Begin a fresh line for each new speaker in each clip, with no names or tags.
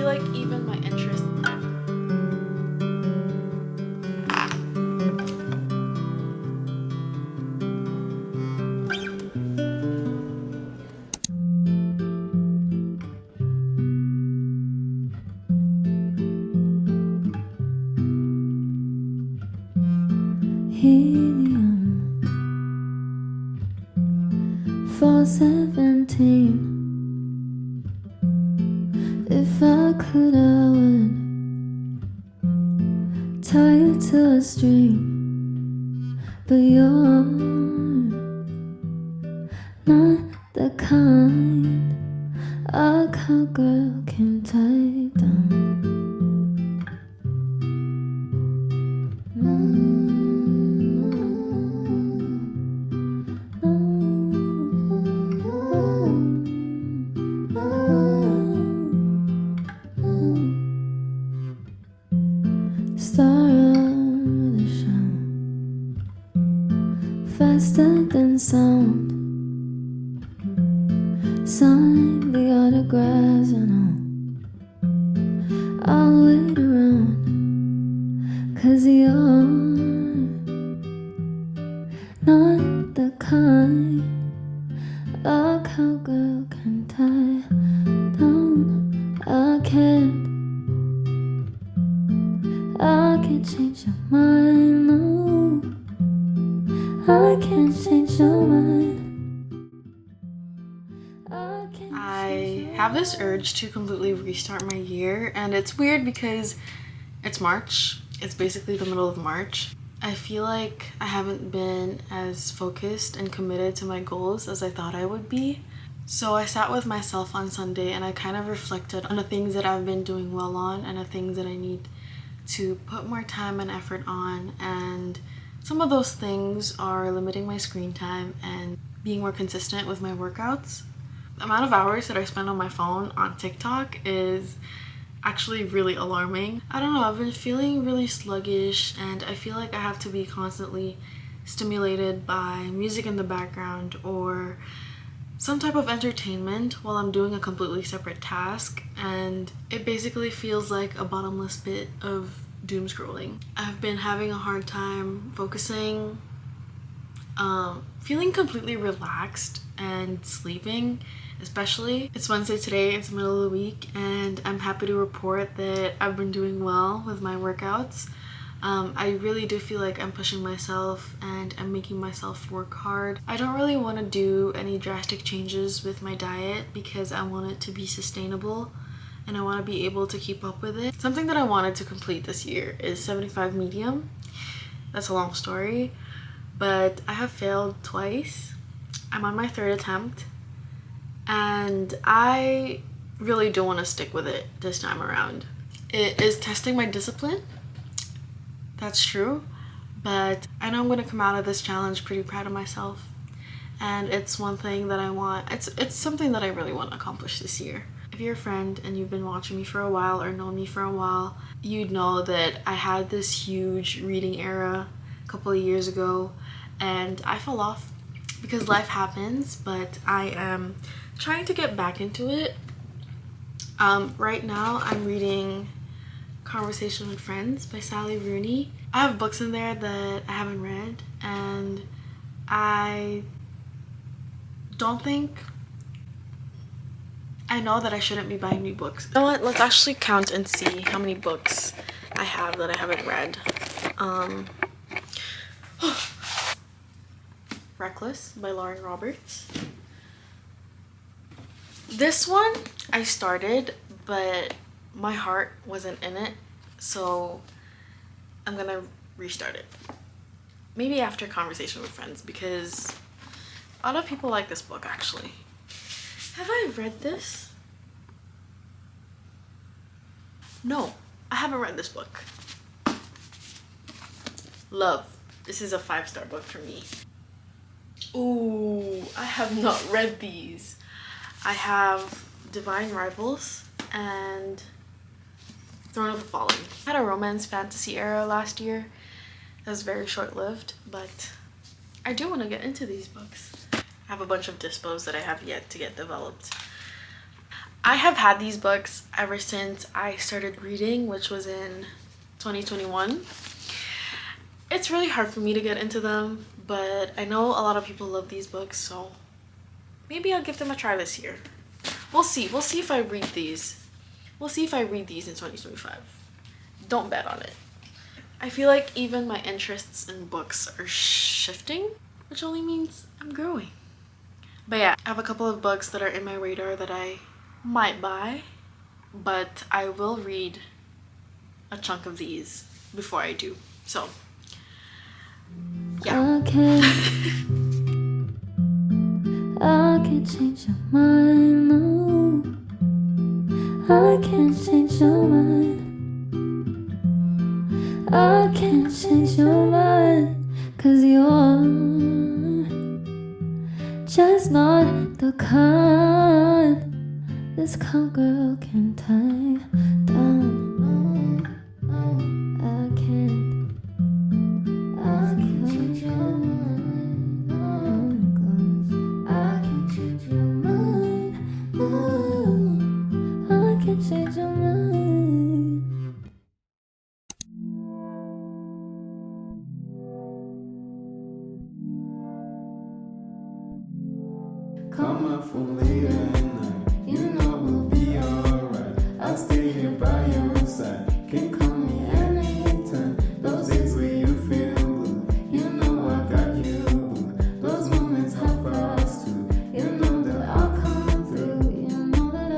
like even my interest.
Helium 417. If I could, I would tie you to a string, but you're not the kind a cowgirl can tie down. Star of the show, faster than sound. Sign the autographs and I'll wait around, 'cause you're not the kind a cowgirl can tie down. I can't change your mind, no. I can't change your mind.
I have this urge to completely restart my year, and it's weird because it's March. It's basically the middle of March. I feel like I haven't been as focused and committed to my goals as I thought I would be. So I sat with myself on Sunday and I kind of reflected on the things that I've been doing well on and the things that I need to put more time and effort on, and some of those things are limiting my screen time and being more consistent with my workouts. The amount of hours that I spend on my phone on TikTok is actually really alarming. I don't know, I've been feeling really sluggish and I feel like I have to be constantly stimulated by music in the background or some type of entertainment while I'm doing a completely separate task, and it basically feels like a bottomless pit of doom scrolling. I've been having a hard time focusing, feeling completely relaxed and sleeping, especially. It's Wednesday today, it's the middle of the week, and I'm happy to report that I've been doing well with my workouts. I really do feel like I'm pushing myself and I'm making myself work hard. I don't really want to do any drastic changes with my diet because I want it to be sustainable and I want to be able to keep up with it. Something that I wanted to complete this year is 75 medium. That's a long story, but I have failed twice. I'm on my third attempt and I really do want to stick with it this time around. It is testing my discipline. That's true, but I know I'm going to come out of this challenge pretty proud of myself, and it's one thing that I want. It's something that I really want to accomplish this year. If you're a friend and you've been watching me for a while or known me for a while, you'd know that I had this huge reading era a couple of years ago and I fell off because life happens, but I am trying to get back into it. Right now I'm reading Conversation with Friends by Sally Rooney. I have books in there that I haven't read, and I know that I shouldn't be buying new books. You know what? Let's actually count and see how many books I have that I haven't read. Reckless by Lauren Roberts. This one I started, but my heart wasn't in it, so I'm gonna restart it. Maybe after Conversation with Friends, because a lot of people like this book actually. Have I read this? No, I haven't read this book. Love. This is a 5-star book for me. Ooh, I have not read these. I have Divine Rivals and Throne of the Fallen. I had a romance fantasy era last year. It was very short-lived, but I do want to get into these books. I have a bunch of dispos that I have yet to get developed. I have had these books ever since I started reading, which was in 2021. It's really hard for me to get into them, but I know a lot of people love these books, so maybe I'll give them a try this year. We'll see. We'll see if I read these. We'll see if I read these in 2025. Don't bet on it. I feel like even my interests in books are shifting, which only means I'm growing. But yeah, I have a couple of books that are in my radar that I might buy, but I will read a chunk of these before I do. So, yeah.
I can't change your mind, no. I can't change your mind. I can't change your mind, 'cause you're just not the kind this cowgirl can tie down. I can't change your mind. I can't change your mind. I can't change your mind. Come up for later at night. You know we'll be alright. I'll stay here by your side. Can call me anytime. Those days where you feel blue, you know I got you. Those moments have passed too. You know that I'll come through. You know that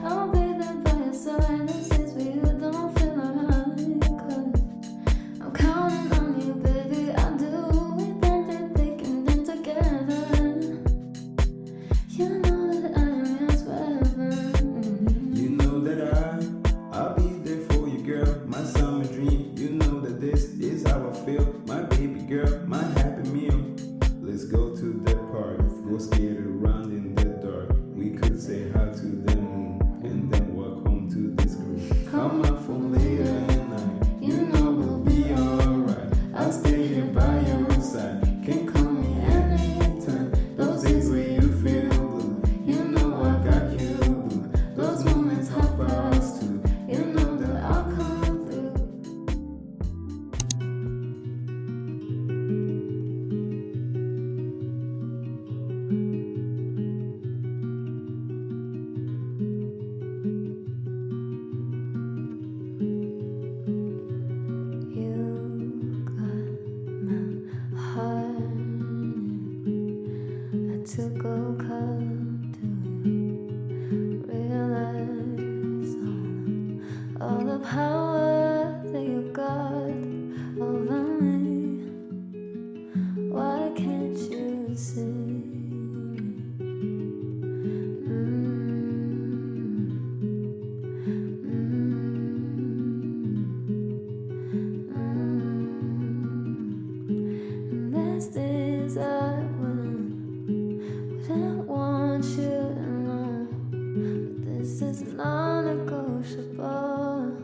I'll be there by your side. Those days where you don't feel alright, 'cause I'm counting on you, baby. I do. We think that they can do together. You know that I am yours forever. You know that I'll be there for you, girl. My summer dream. You know that this is how I feel. My baby girl, my happy meal. Let's go to the park. Go skate around in the dark. We could say hi to the moon and then walk home to this groove. Come up for later at night. You know we'll be alright. I'll stay here by your side. Can call me anytime. Those days where you feel blue, you know I got you. Those moments have passed too. You know that I'll come through. You got my heart. I took a cup to realize all the power that you got over me. Why can't you see? And there's days I wouldn't want you to know, but this is non-negotiable.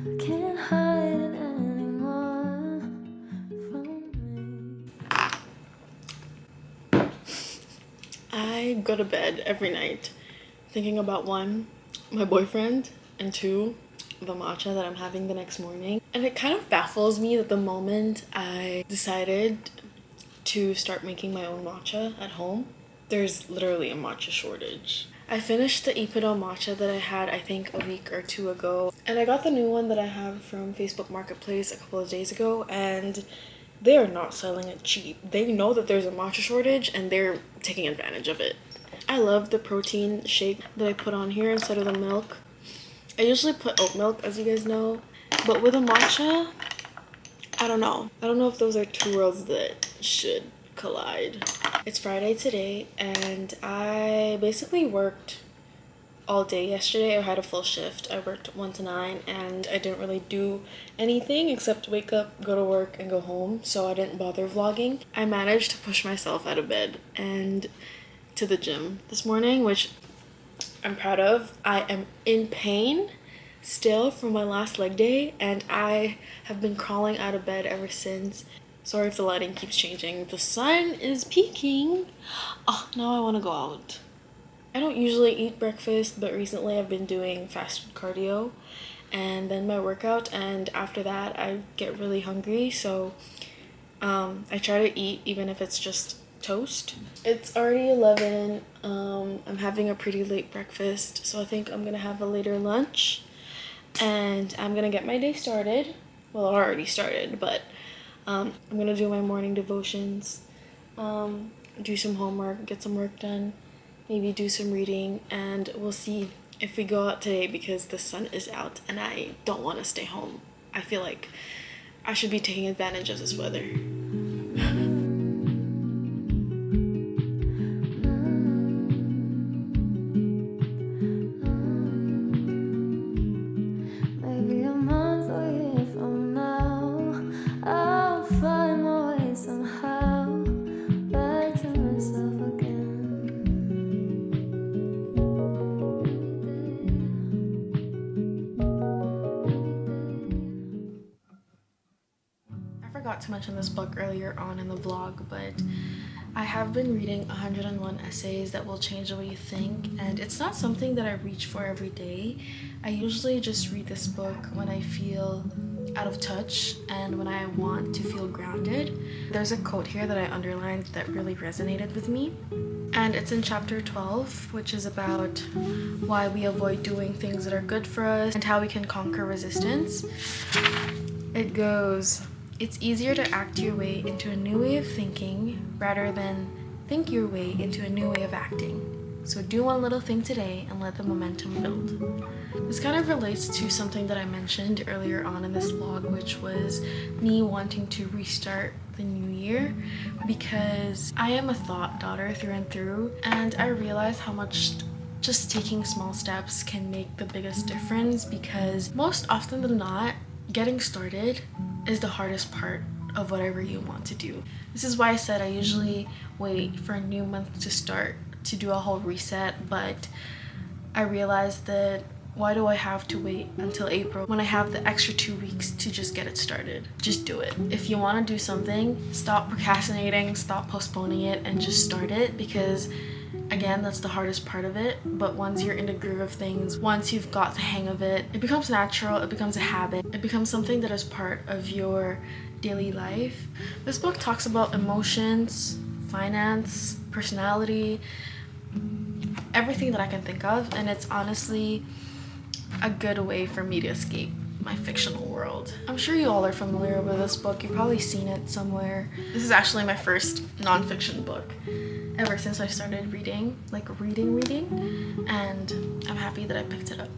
I can't hide it anymore from me.
I go to bed every night thinking about one, my boyfriend, and two, the matcha that I'm having the next morning. And it kind of baffles me that the moment I decided to start making my own matcha at home, there's literally a matcha shortage. I finished the Ippudo matcha that I had I think a week or two ago, and I got the new one that I have from Facebook Marketplace a couple of days ago, and they are not selling it cheap. They know that there's a matcha shortage and they're taking advantage of it. I love the protein shake that I put on here instead of the milk. I usually put oat milk, as you guys know, but with a matcha, I don't know. I don't know if those are two worlds that should collide. It's Friday today, and I basically worked all day yesterday. I had a full shift. I worked 1 to 9, and I didn't really do anything except wake up, go to work, and go home, so I didn't bother vlogging. I managed to push myself out of bed and to the gym this morning, which I'm proud of. I am in pain still from my last leg day, and I have been crawling out of bed ever since. Sorry if the lighting keeps changing. The sun is peaking. Oh, now I want to go out. I don't usually eat breakfast, but recently I've been doing fasted cardio and then my workout, and after that I get really hungry, so I try to eat even if it's just toast. It's already 11. I'm having a pretty late breakfast, so I think I'm gonna have a later lunch and I'm gonna get my day started. Well, I already started, but I'm gonna do my morning devotions, do some homework, get some work done, maybe do some reading, and we'll see if we go out today because the sun is out and I don't want to stay home. I feel like I should be taking advantage of this weather.
Maybe a month or a year from now, I'll find my way somehow back to myself again.
I forgot to mention this book earlier on in the vlog, but I have been reading 101 essays that will change the way you think, and it's not something that I reach for every day. I usually just read this book when I feel out of touch and when I want to feel grounded. There's a quote here that I underlined that really resonated with me, and it's in chapter 12, which is about why we avoid doing things that are good for us and how we can conquer resistance. It goes, "It's easier to act your way into a new way of thinking rather than think your way into a new way of acting. So do one little thing today and let the momentum build." This kind of relates to something that I mentioned earlier on in this vlog, which was me wanting to restart the new year because I am a thought daughter through and through, and I realize how much just taking small steps can make the biggest difference, because most often than not, getting started is the hardest part of whatever you want to do. This is why I said I usually wait for a new month to start to do a whole reset, but I realized that why do I have to wait until April when I have the extra 2 weeks to just get it started? Just do it. If you want to do something, stop procrastinating, stop postponing it, and just start it, because again, that's the hardest part of it. But once you're in the groove of things, once you've got the hang of it, it becomes natural, it becomes a habit, it becomes something that is part of your daily life. This book talks about emotions, finance, personality, everything that I can think of, and it's honestly a good way for me to escape my fictional world. I'm sure you all are familiar with this book. You've probably seen it somewhere. This is actually my first nonfiction book ever since I started reading, and I'm happy that I picked it up.